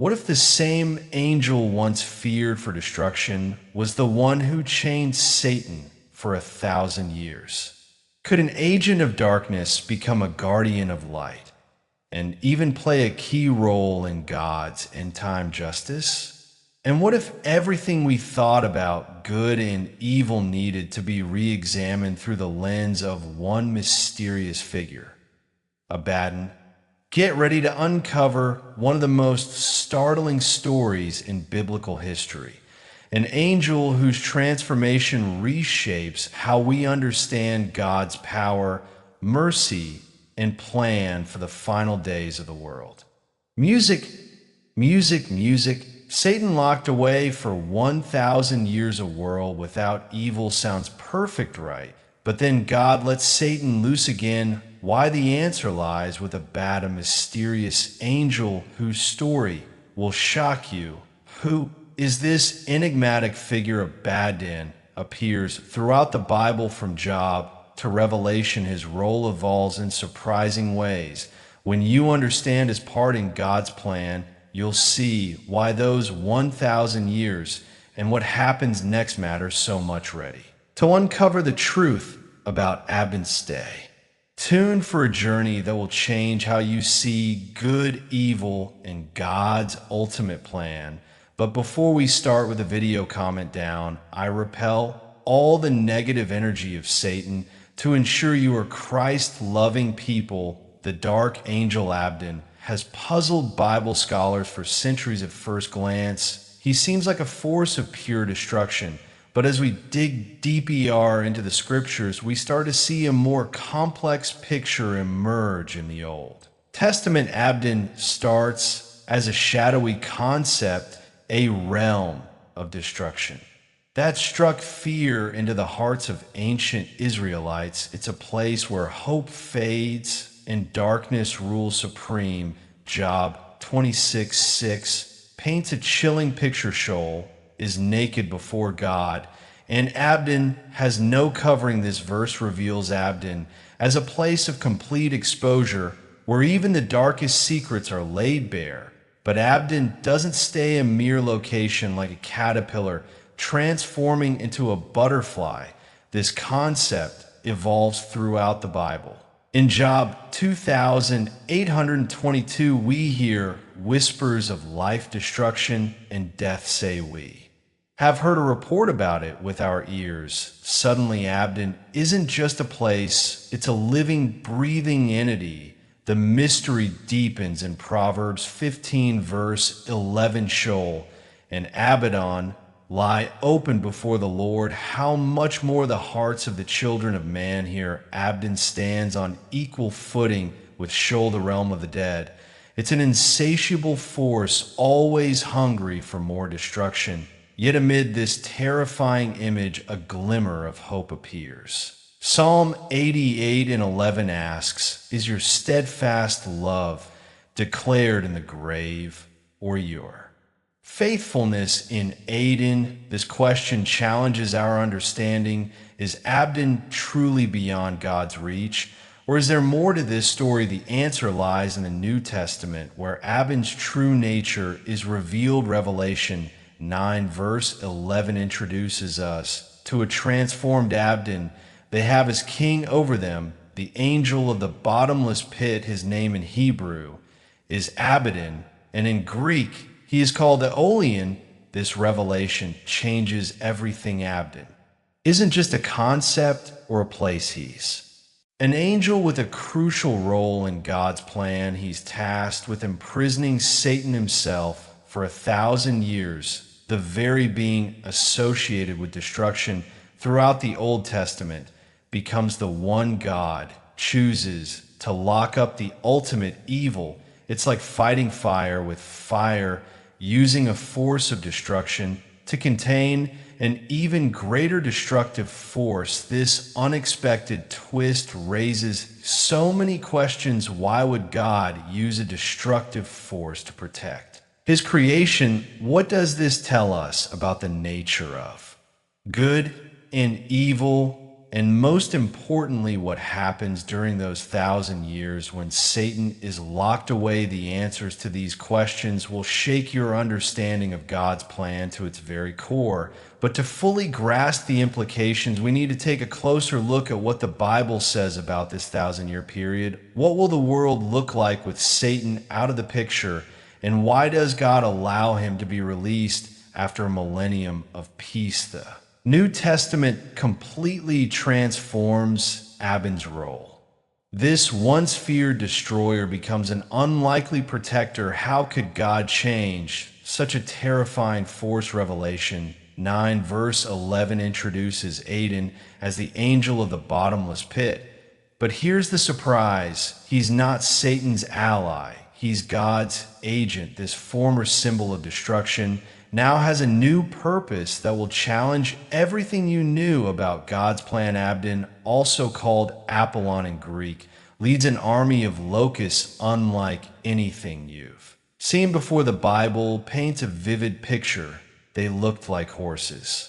What if the same angel once feared for destruction was the one who chained Satan for 1,000 years? Could an agent of darkness become a guardian of light and even play a key role in God's end time justice? And what if everything we thought about good and evil needed to be re examined through the lens of one mysterious figure, Abaddon? Get ready to uncover one of the most startling stories in biblical history. An angel whose transformation reshapes how we understand God's power, mercy, and plan for the final days of the world. Music, music, music. Satan locked away for 1,000 years a world without evil sounds perfect, right? But then God lets Satan loose again. Why? The answer lies with a mysterious angel whose story will shock you. Who is this enigmatic figure? Abaddon appears throughout the Bible from Job to Revelation. His role evolves in surprising ways. When you understand his part in God's plan, you'll see why those 1,000 years and what happens next matter so much. Ready to uncover the truth about Abaddon's day. Tune for a journey that will change how you see good, evil, and God's ultimate plan. But before we start with the video, comment down. I repel all the negative energy of Satan to ensure you are Christ-loving people. The dark angel Abaddon has puzzled Bible scholars for centuries. At first glance, he seems like a force of pure destruction. But as we dig deeper into the scriptures, we start to see a more complex picture emerge in the Old Testament. Abaddon starts as a shadowy concept, a realm of destruction that struck fear into the hearts of ancient Israelites. It's a place where hope fades and darkness rules supreme. Job 26:6 paints a chilling picture. Sheol is naked before God, and Abaddon has no covering. This verse reveals Abaddon as a place of complete exposure where even the darkest secrets are laid bare. But Abaddon doesn't stay a mere location like a caterpillar transforming into a butterfly. This concept evolves throughout the Bible. In Job 2822, we hear whispers of life destruction and death. Say we have heard a report about it with our ears. Suddenly, Abaddon isn't just a place, it's a living, breathing entity. The mystery deepens in Proverbs 15, verse 11. Sheol and Abaddon lie open before the Lord. How much more the hearts of the children of man here. Abaddon stands on equal footing with Sheol, the realm of the dead. It's an insatiable force, always hungry for more destruction. Yet amid this terrifying image, a glimmer of hope appears. Psalm 88:11 asks, is your steadfast love declared in the grave, or your faithfulness in Aden? This question challenges our understanding. Is Abaddon truly beyond God's reach? Or is there more to this story? The answer lies in the New Testament, where Abaddon's true nature is revealed. Revelation 9, verse 11 introduces us to a transformed Abaddon. They have as king over them the angel of the bottomless pit. His name in Hebrew is Abaddon, and in Greek he is called Aeolian. This revelation changes everything. Abaddon isn't just a concept or a place. He's an angel with a crucial role in God's plan. He's tasked with imprisoning Satan himself for 1,000 years, the very being associated with destruction throughout the Old Testament becomes the one God chooses to lock up the ultimate evil. It's like fighting fire with fire, using a force of destruction to contain an even greater destructive force. This unexpected twist raises so many questions. Why would God use a destructive force to protect his creation? What does this tell us about the nature of good and evil? and most importantly, what happens during those 1,000 years when Satan is locked away. The answers to these questions will shake your understanding of God's plan to its very core. But to fully grasp the implications, we need to take a closer look at what the Bible says about this 1,000-year period. What will the world look like with Satan out of the picture? And why does God allow him to be released after a millennium of peace? The New Testament completely transforms Abin's role. This once feared destroyer becomes an unlikely protector. How could God change such a terrifying force? Revelation 9 verse 11 introduces Aden as the angel of the bottomless pit. But here's the surprise. He's not Satan's ally. He's God's agent. This former symbol of destruction now has a new purpose that will challenge everything you knew about God's plan. Abdon, also called Apollon in Greek, leads an army of locusts unlike anything you've seen before. The Bible paints a vivid picture. They looked like horses.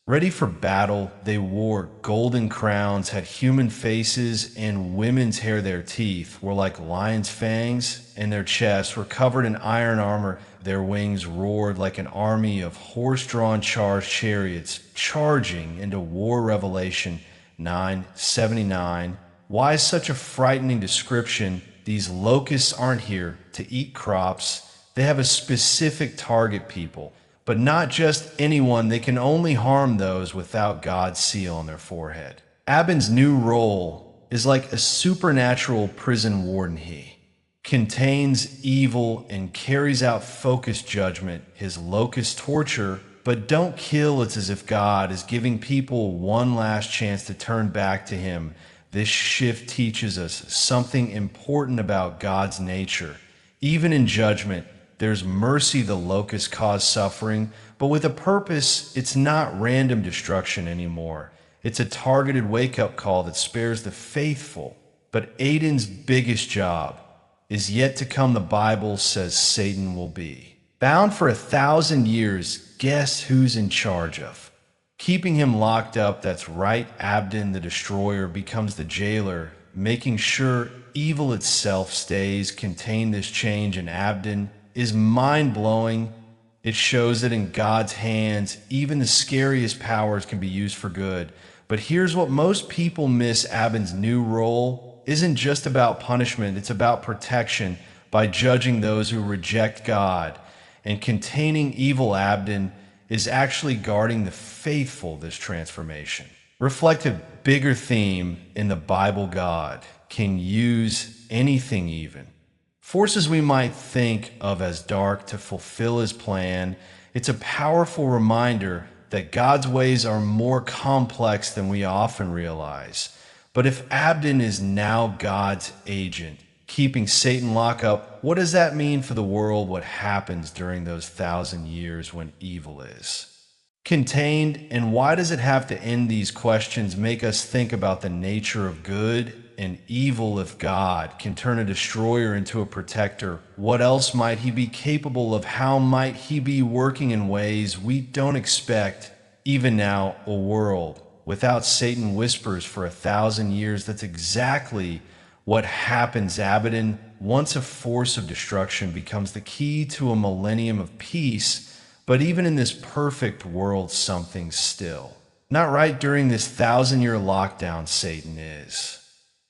Ready for battle, they wore golden crowns, had human faces and women's hair. Their teeth were like lions' fangs, and their chests were covered in iron armor. Their wings roared like an army of horse-drawn chariots charging into war. Revelation 9:79. Why such a frightening description? These locusts aren't here to eat crops. They have a specific target: people. But not just anyone. They can only harm those without God's seal on their forehead. Abin's new role is like a supernatural prison warden. He contains evil and carries out focused judgment. His locusts torture, but don't kill. It's as if God is giving people one last chance to turn back to him. This shift teaches us something important about God's nature. Even in judgment, there's mercy. The locusts cause suffering, but with a purpose. It's not random destruction anymore. It's a targeted wake-up call that spares the faithful. But Aden's biggest job is yet to come. The Bible says Satan will be bound for 1,000 years. Guess who's in charge of keeping him locked up? That's right, Abdon, the destroyer, becomes the jailer, making sure evil itself stays contained. This change in Abdon is mind-blowing. It shows that in God's hands, even the scariest powers can be used for good. But here's what most people miss. Abin's new role isn't just about punishment. It's about protection. By judging those who reject God and containing evil, Abdon is actually guarding the faithful. This transformation reflects a bigger theme in the Bible. God can use anything, even forces we might think of as dark, to fulfill his plan. It's a powerful reminder that God's ways are more complex than we often realize. But if Abdon is now God's agent, keeping Satan locked up, what does that mean for the world? What happens during those 1,000 years when evil is contained? And why does it have to end? These questions make us think about the nature of good and evil. If God can turn a destroyer into a protector, what else might he be capable of? How might he be working in ways we don't expect? Even now, a world without Satan whispers for 1,000 years. That's exactly what happens. Abaddon, once a force of destruction, becomes the key to a millennium of peace. But even in this perfect world, something's still not right. During this 1,000-year lockdown, Satan is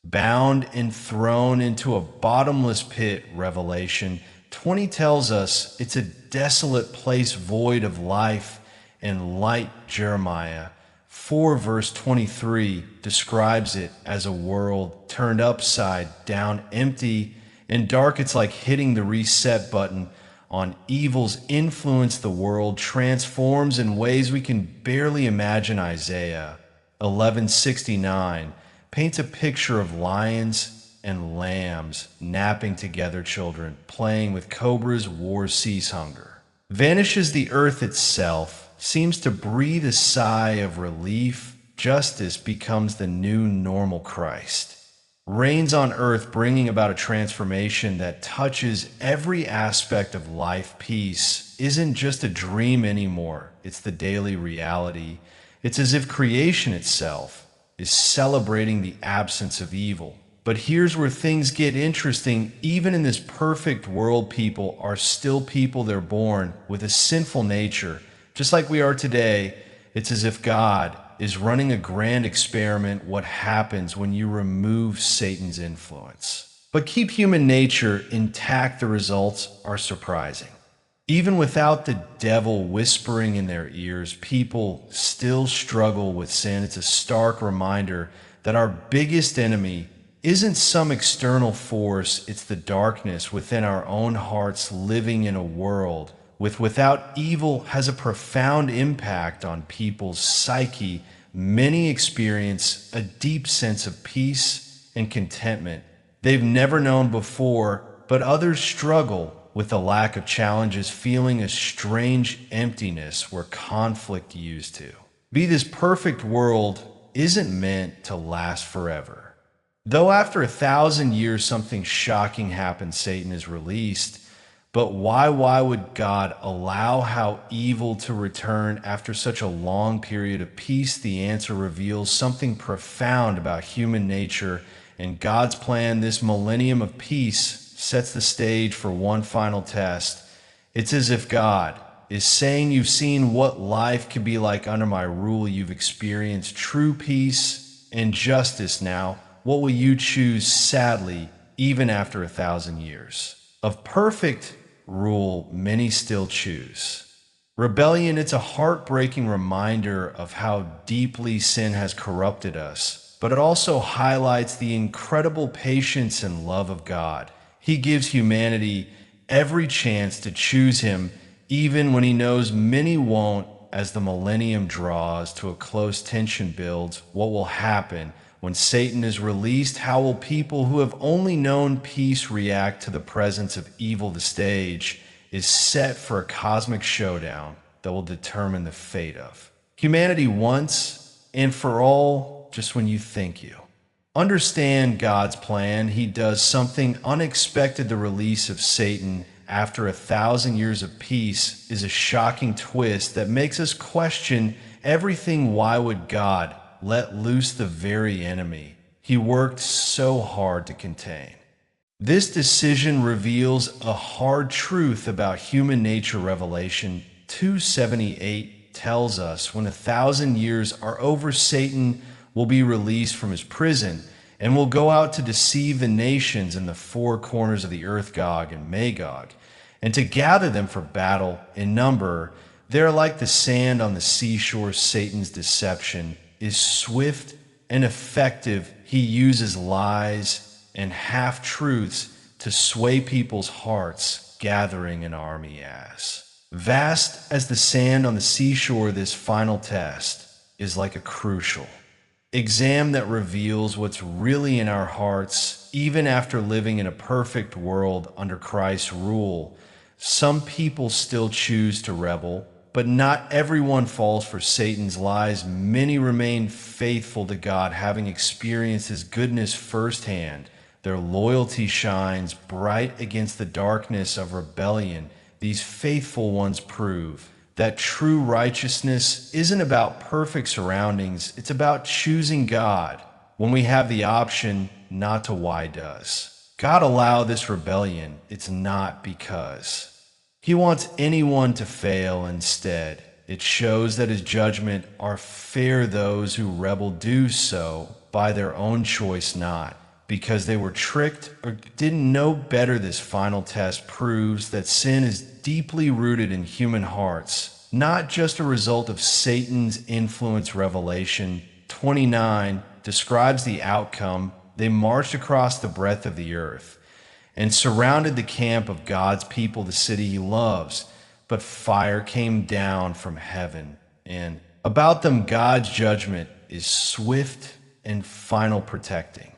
bound and thrown into a bottomless pit. Revelation 20 tells us it's a desolate place void of life and light. Jeremiah 4 verse 23 describes it as a world turned upside down, empty and dark. It's like hitting the reset button on evil's influence. The world transforms in ways we can barely imagine. Isaiah 11:69 paints a picture of lions and lambs napping together, children playing with cobras. War cease, hunger vanishes. The earth itself seems to breathe a sigh of relief. Justice becomes the new normal. Christ reigns on earth, bringing about a transformation that touches every aspect of life. Peace isn't just a dream anymore. It's the daily reality. It's as if creation itself is celebrating the absence of evil. But here's where things get interesting. Even in this perfect world, people are still people. They're born with a sinful nature. Just like we are today, it's as if God is running a grand experiment. What happens when you remove Satan's influence, but keep human nature intact? The results are surprising. Even without the devil whispering in their ears, people still struggle with sin. It's a stark reminder that our biggest enemy isn't some external force, it's the darkness within our own hearts. Living in a world without evil has a profound impact on people's psyche. Many experience a deep sense of peace and contentment they've never known before, but others struggle with the lack of challenges, feeling a strange emptiness where conflict used to be. This perfect world isn't meant to last forever. Though after 1,000 years something shocking happens, Satan is released. But why would God allow how evil to return after such a long period of peace? The answer reveals something profound about human nature and God's plan. This millennium of peace sets the stage for one final test. It's as if God is saying, you've seen what life can be like under my rule. You've experienced true peace and justice. Now, what will you choose? Sadly, even after 1,000 years of perfect rule, many still choose rebellion. It's a heartbreaking reminder of how deeply sin has corrupted us, but it also highlights the incredible patience and love of God. He gives humanity every chance to choose him, even when he knows many won't. As the millennium draws to a close, tension builds. What will happen when Satan is released? How will people who have only known peace react to the presence of evil? The stage is set for a cosmic showdown that will determine the fate of humanity once and for all. Just when you think you understand God's plan, he does something unexpected. The release of Satan after 1,000 years of peace is a shocking twist that makes us question everything. Why would God let loose the very enemy he worked so hard to contain? This decision reveals a hard truth about human nature. Revelation 2:78 tells us when 1,000 years are over, Satan will be released from his prison and will go out to deceive the nations in the four corners of the earth, Gog and Magog, and to gather them for battle. In number, they're like the sand on the seashore. Satan's deception is swift and effective. He uses lies and half-truths to sway people's hearts, gathering an army as vast as the sand on the seashore. This final test is like a crucial exam that reveals what's really in our hearts. Even after living in a perfect world under Christ's rule, some people still choose to rebel, but not everyone falls for Satan's lies. Many remain faithful to God, having experienced his goodness firsthand. Their loyalty shines bright against the darkness of rebellion. These faithful ones prove that true righteousness isn't about perfect surroundings, it's about choosing God when we have the option not to. Why does God allow this rebellion? It's not because he wants anyone to fail. Instead, it shows that his judgment are fair. Those who rebel do so by their own choice, not because they were tricked or didn't know better. This final test proves that sin is deeply rooted in human hearts, not just a result of Satan's influence. Revelation 29 describes the outcome. They marched across the breadth of the earth and surrounded the camp of God's people, the city he loves. But fire came down from heaven, and about them God's judgment is swift and final, protecting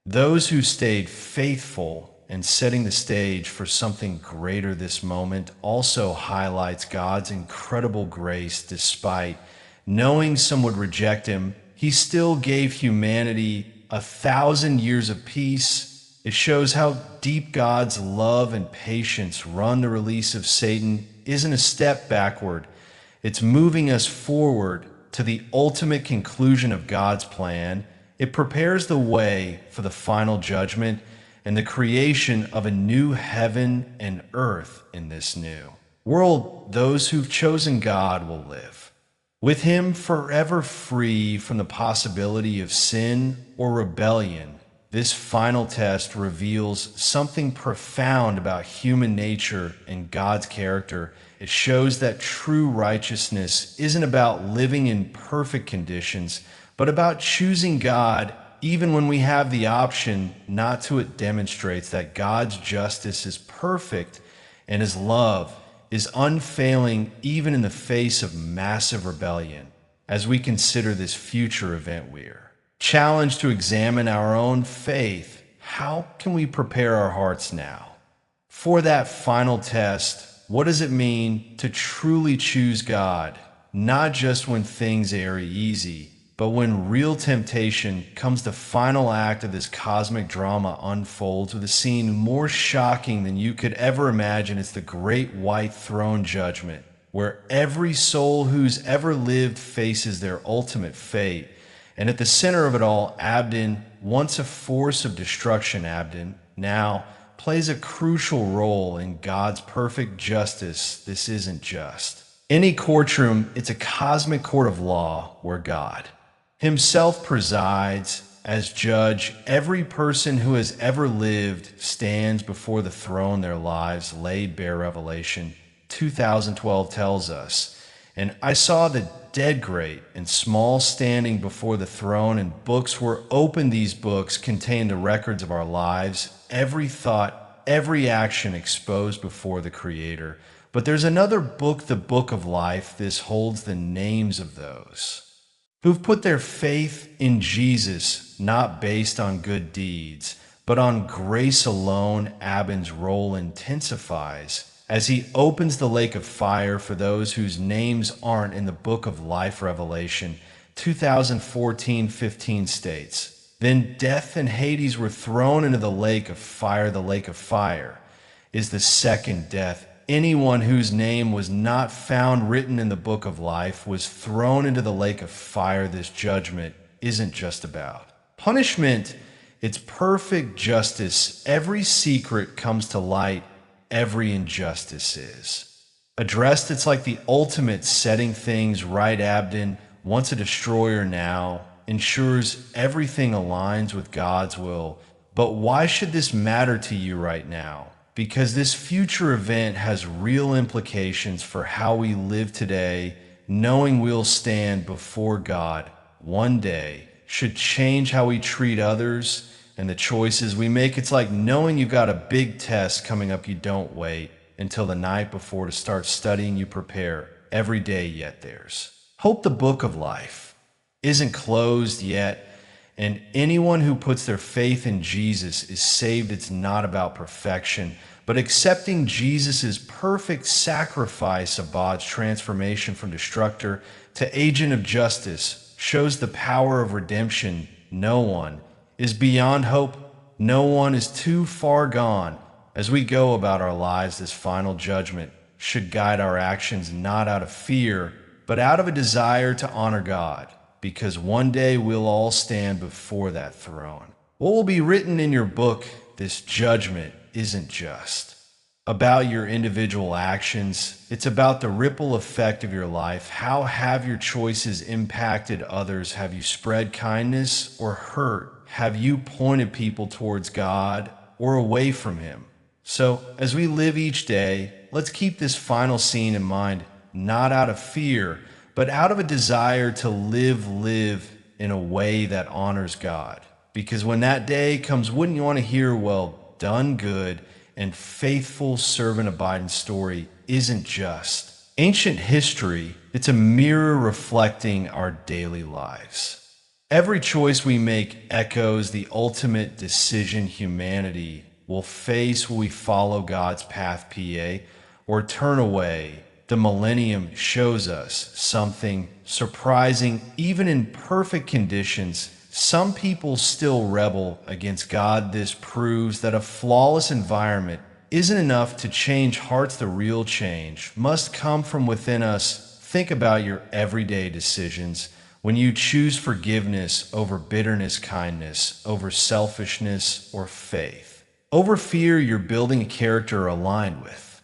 those who stayed faithful and setting the stage for something greater. This moment also highlights God's incredible grace. Despite knowing some would reject him, he still gave humanity 1,000 years of peace. It shows how deep God's love and patience run. The release of Satan isn't a step backward, it's moving us forward. to the ultimate conclusion of God's plan, it prepares the way for the final judgment and the creation of a new heaven and earth in this new world. Those who've chosen God will live with Him forever, free from the possibility of sin or rebellion. This final test reveals something profound about human nature and God's character. It shows that true righteousness isn't about living in perfect conditions, but about choosing God even when we have the option not to. It demonstrates that God's justice is perfect and His love is unfailing even in the face of massive rebellion. As we consider this future event, we're challenged to examine our own faith. How can we prepare our hearts now for that final test? What does it mean to truly choose God, not just when things are easy, but when real temptation comes? The final act of this cosmic drama unfolds with a scene more shocking than you could ever imagine. It's the great white throne judgment, where every soul who's ever lived faces their ultimate fate. And at the center of it all, Abdon, once a force of destruction, Abdon now plays a crucial role in God's perfect justice. This isn't just any courtroom, it's a cosmic court of law where God Himself presides as judge. Every person who has ever lived stands before the throne, their lives laid bare. Revelation 2012 tells us, "And I saw the dead, great and small, standing before the throne, and books were opened. These books contain the records of our lives, every thought, every action exposed before the Creator. But there's another book, the book of life. This holds the names of those who've put their faith in Jesus, not based on good deeds, but on grace alone." Abin's role intensifies as he opens the lake of fire for those whose names aren't in the book of life. Revelation 2014:15 states, "Then death and Hades were thrown into the lake of fire." The lake of fire is the second death. Anyone whose name was not found written in the book of life was thrown into the lake of fire. This judgment isn't just about punishment, it's perfect justice. Every secret comes to light, every injustice is addressed. It's like the ultimate setting things right. Abdon, once a destroyer, now ensures everything aligns with God's will. But why should this matter to you right now? Because this future event has real implications for how we live today. Knowing we'll stand before God one day should change how we treat others and the choices we make. It's like knowing you've got a big test coming up. You don't wait until the night before to start studying. You prepare every day. Yet there's hope. The book of life isn't closed yet, and anyone who puts their faith in Jesus is saved. It's not about perfection, but accepting Jesus' perfect sacrifice. Abad's transformation from destructor to agent of justice shows the power of redemption. No one is beyond hope. No one is too far gone. As we go about our lives, this final judgment should guide our actions, not out of fear, but out of a desire to honor God, because one day we'll all stand before that throne. What will be written in your book? This judgment isn't just about your individual actions. It's about the ripple effect of your life. How have your choices impacted others? Have you spread kindness or hurt? Have you pointed people towards God or away from Him? So as we live each day, let's keep this final scene in mind, not out of fear, but out of a desire to live in a way that honors God. Because when that day comes, wouldn't you want to hear, "Well done, good and faithful servant"? Abid's story isn't just ancient history, it's a mirror reflecting our daily lives. Every choice we make echoes the ultimate decision humanity will face. Will we follow God's path, PA, or turn away? The millennium shows us something surprising. Even in perfect conditions, some people still rebel against God. This proves that a flawless environment isn't enough to change hearts. The real change must come from within us Think about your everyday decisions. When you choose forgiveness over bitterness, kindness over selfishness or faith. Over fear, you're building a character aligned with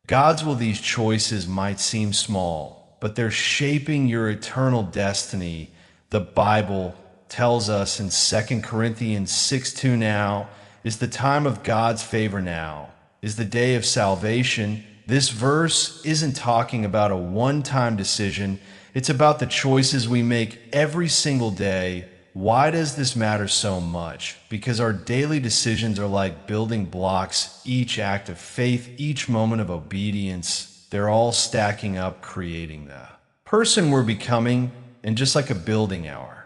God's will. These choices might seem small, but they're shaping your eternal destiny. The Bible tells us in 2 Corinthians 6:2, now is the time of God's favor, now is the day of salvation. This verse isn't talking about a one-time decision. It's about the choices we make every single day. Why does this matter so much? Because our daily decisions are like building blocks. Each act of faith, each moment of obedience, they're all stacking up, creating the person we're becoming. And just like a building, our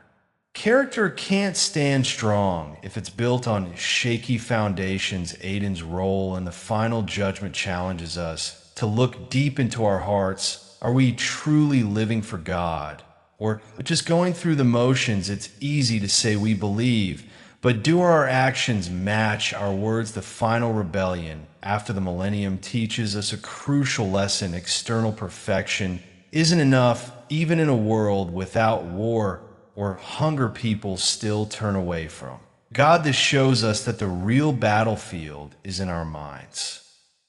character can't stand strong if it's built on shaky foundations. Aiden's role in the final judgment challenges us to look deep into our hearts. Are we truly living for God? Or just going through the motions? It's easy to say we believe, but do our actions match our words? The final rebellion after the millennium teaches us a crucial lesson. External perfection isn't enough. Even in a world without war or hunger, people still turn away from God. This shows us that the real battlefield is in our minds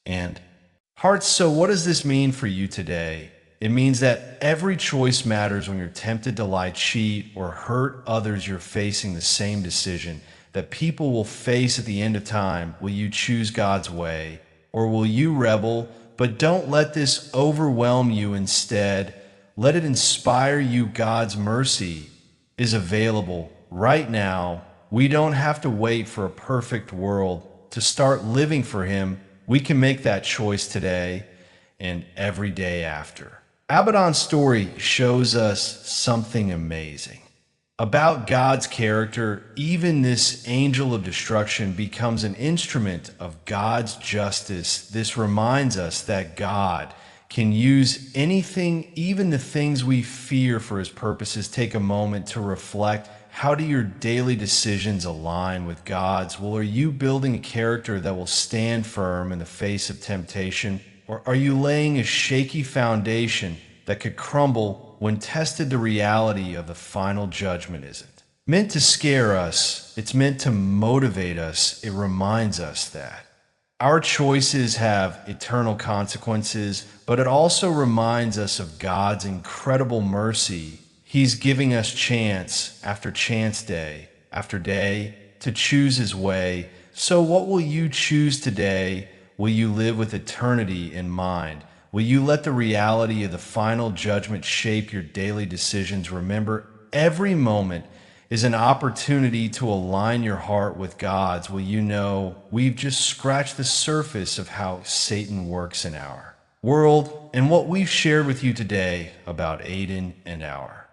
and hearts. So what does this mean for you today? It means that every choice matters. When you're tempted to lie, cheat, or hurt others, you're facing the same decision that people will face at the end of time. Will you choose God's way, or will you rebel? But don't let this overwhelm you. Instead, let it inspire you. God's mercy is available right now. We don't have to wait for a perfect world to start living for Him. We can make that choice today and every day after. Abaddon's story shows us something amazing about God's character. Even this angel of destruction becomes an instrument of God's justice. This reminds us that God can use anything, even the things we fear, for His purposes. Take a moment to reflect. How do your daily decisions align with God's? Well, are you building a character that will stand firm in the face of temptation? Or are you laying a shaky foundation that could crumble when tested? The reality of the final judgment isn't meant to scare us. It's meant to motivate us. It reminds us that our choices have eternal consequences, but it also reminds us of God's incredible mercy. He's giving us chance after chance, day after day, to choose His way. So what will you choose today? Will you live with eternity in mind? Will you let the reality of the final judgment shape your daily decisions? Remember, every moment is an opportunity to align your heart with God's. Will you know we've just scratched the surface of how Satan works in our world and what we've shared with you today about Aiden and our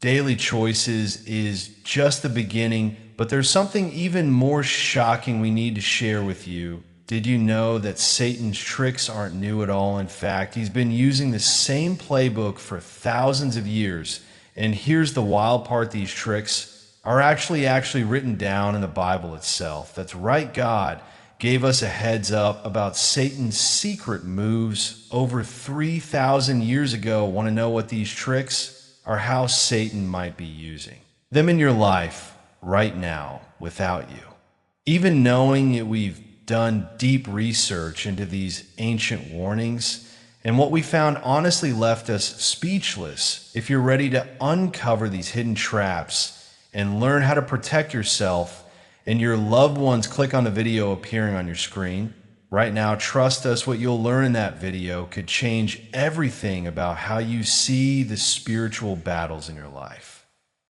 daily choices is just the beginning, but there's something even more shocking we need to share with you. Did you know that Satan's tricks aren't new at all? In fact, he's been using the same playbook for thousands of years. And here's the wild part: these tricks are actually written down in the Bible itself. That's right, God gave us a heads up about Satan's secret moves over 3,000 years ago. Want to know what these tricks are? How Satan might be using them in your life right now without you even knowing it. We've done deep research into these ancient warnings, and what we found honestly left us speechless. If you're ready to uncover these hidden traps and learn how to protect yourself and your loved ones, click on the video appearing on your screen right now. Trust us, what you'll learn in that video could change everything about how you see the spiritual battles in your life.